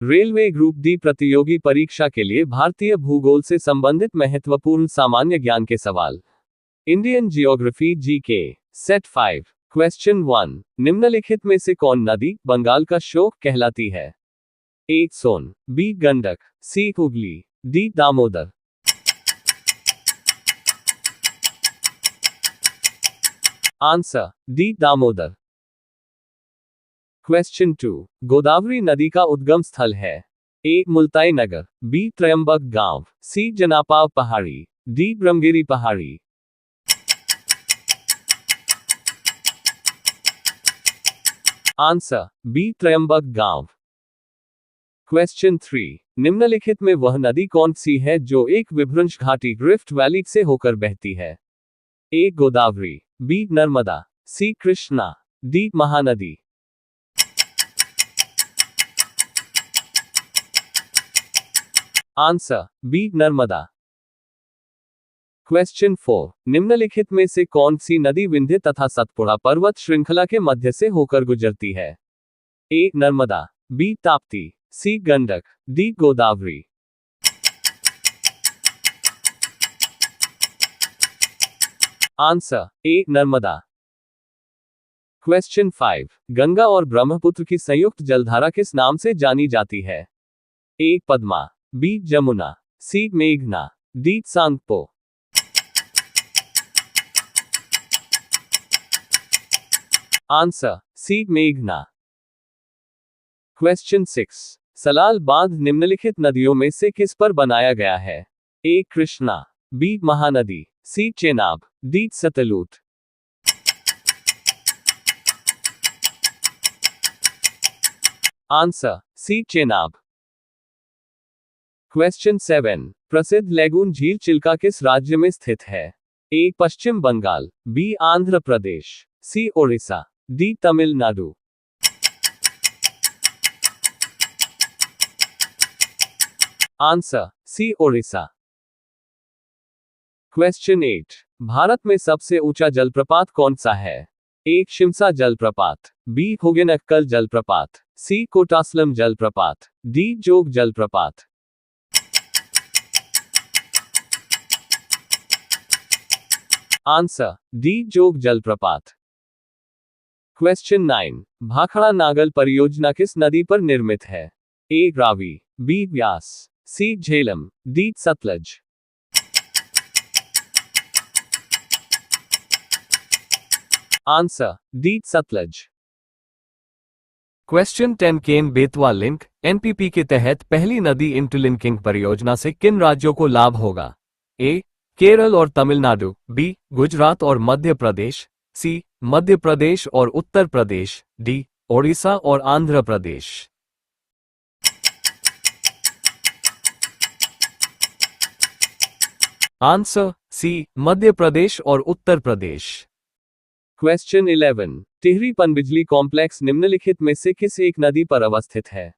Railway group D प्रतियोगी परीक्षा के लिए भारतीय भूगोल से संबंधित महत्वपूर्ण सामान्य ज्ञान के सवाल। Indian geography GK set 5 question 1 निम्नलिखित में से कौन नदी बंगाल का शोक कहलाती है? A Son, B Gandak, C Hooghly, D Damodar. Answer D Damodar. Question 2 Godavari नदी का उद्गम स्थल है? ए मुल्ताई नगर, बी त्रयंबक गांव, सी जनापाव पहाड़ी, डी ब्रह्मगिरी पहाड़ी। आंसर बी त्रयंबक गांव। क्वेश्चन 3 निम्नलिखित में वह नदी कौन सी है जो एक विभ्रंश घाटी रिफ्ट वैली से होकर बहती है? A Godavari, B Narmada, C Krishna, D Mahanadi. Answer B Narmada. Question 4 निम्नलिखित में से कौन सी नदी विंध्य तथा सतपुड़ा पर्वत श्रृंखला के मध्य से होकर गुजरती है? A Narmada, B Tapti, C Gandak, D Godavari. Answer A Narmada. Question 5 Ganga और ब्रह्मपुत्र की संयुक्त जलधारा किस नाम से जानी जाती है? ए पद्मा, बी जमुना, सी मेघना, डी सांगपो। आंसर सी मेघना। क्वेश्चन 6 सलाल बांध निम्नलिखित नदियों में से किस पर बनाया गया है? A Krishna, B Mahanadi, C Chenab, D Sutlej. Answer C Chenab. Question 7 प्रसिद्ध लेगून झील चिल्का किस राज्य में स्थित है? A Paschim Bangal, B Andhra Pradesh, C Odisha, D Tamil Nadu. Answer C Odisha. Question 8 Bharat में सबसे ऊंचा जलप्रपात कौन सा है? ए शिमसा जलप्रपात, बी होगेनक्कल जलप्रपात, सी कोटासलम जलप्रपात, डी जोग जलप्रपात। आंसर डी जोग जलप्रपात। क्वेश्चन 9 भाखड़ा नागल परियोजना किस नदी पर निर्मित है? A Ravi, B Vyas, C Jhelum, D Satluj. Answer D Satluj. Question 10 Ken Betwa link NPP के तहत पहली नदी इंटरलिंकिंग परियोजना से किन राज्यों को लाभ होगा? ए केरल और तमिलनाडु, बी गुजरात और मध्य प्रदेश, सी मध्य प्रदेश और उत्तर प्रदेश, डी ओडिशा और आंध्र प्रदेश। आंसर सी मध्य प्रदेश और उत्तर प्रदेश। क्वेश्चन 11 टिहरी पनबिजली कॉम्प्लेक्स निम्नलिखित में से किस एक नदी पर अवस्थित है?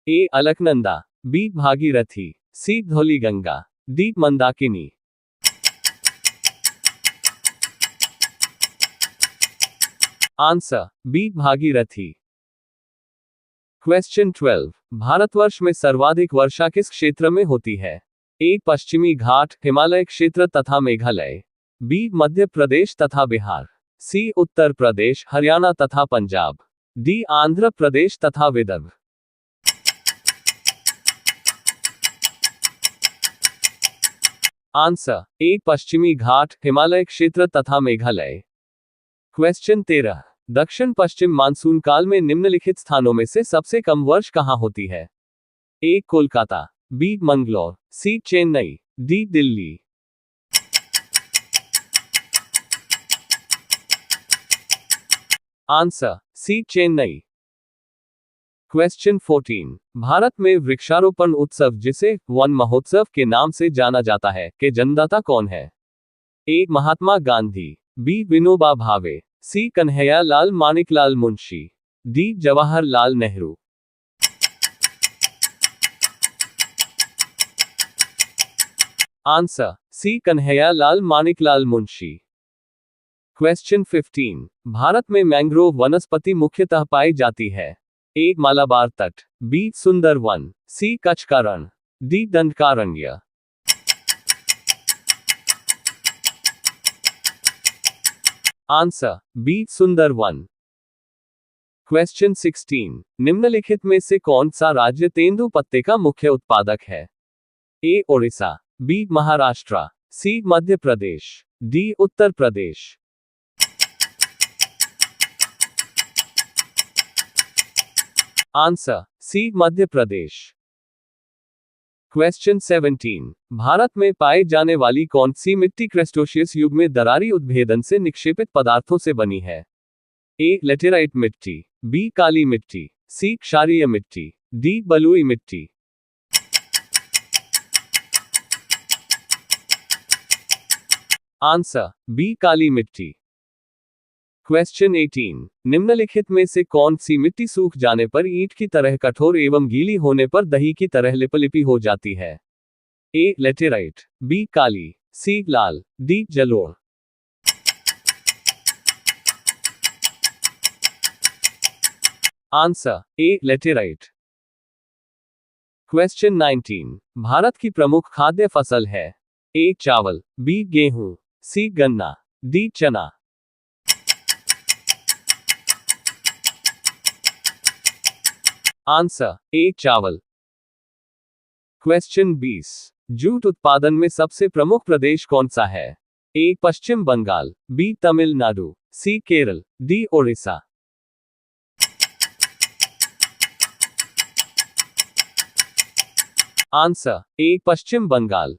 A Alaknanda, B Bhagirathi, C Dhauliganga, D Mandakini. Answer B Bhagirathi. Question 12 Bharatvarsh में सर्वाधिक वर्षा किस क्षेत्र में होती है? ए पश्चिमी घाट, हिमालय क्षेत्र तथा मेघालय, बी मध्य प्रदेश तथा बिहार, सी उत्तर प्रदेश, हरियाणा तथा पंजाब, डी आंध्र प्रदेश तथा विदर्भ। आंसर ए पश्चिमी घाट, हिमालय क्षेत्र तथा मेघालय। क्वेश्चन 13 दक्षिण पश्चिम मानसून काल में निम्नलिखित स्थानों में से सबसे कम वर्ष कहां होती है? A Kolkata, B Mangalore, C Chennai, D Delhi. Answer C Chennai. Question 14 Bharat में वृक्षारोपण उत्सव जिसे वन महोत्सव के नाम से जाना जाता है के जन्मदाता कौन है? A Mahatma Gandhi, B Vinoba Bhave, C Kanhaiya Lal Maniklal Munshi, D Jawaharlal Nehru. Answer C Kanhaiya Lal Maniklal Munshi. Question 15 Bharat में मैंग्रोव वनस्पति मुख्यतः पाई जाती है? ए मालाबार तट, बी सुंदर वन, सी कच्छ का रण, डी दंडकारण्य। आंसर बी सुंदर वन। क्वेश्चन 16, निम्नलिखित में से कौन सा राज्य तेंदु पत्ते का मुख्य उत्पादक है? ए ओडिशा, बी महाराष्ट्र, सी Madhya Pradesh, D Uttar Pradesh. Answer C Madhya Pradesh. Question 17, Bharat में पाए जाने वाली कौन सी मिट्टी क्रेस्टोशियस युग में दरारी उद्भेदन से निक्षेपित पदार्थों से बनी है? ए लेटेराइट मिट्टी, बी काली मिट्टी, सी क्षारीय मिट्टी, डी बलुई मिट्टी। आंसर बी काली मिट्टी। क्वेश्चन 18, निम्नलिखित में से कौन सी मिट्टी सूख जाने पर ईंट की तरह कठोर एवं गीली होने पर दही की तरह लिपलिपी हो जाती है? ए लेटेराइट, बी काली, सी लाल, डी जलोढ़। Answer A laterite. Question 19, Bharat की प्रमुख खाद्य फसल है? ए चावल, बी गेहूं, सी गन्ना, डी चना। आंसर ए चावल। क्वेश्चन 20, जूट उत्पादन में सबसे प्रमुख प्रदेश कौन सा है? A Paschim Bangal, B Tamil Nadu, C Kerala, D Odisha. Answer A Paschim Bengal.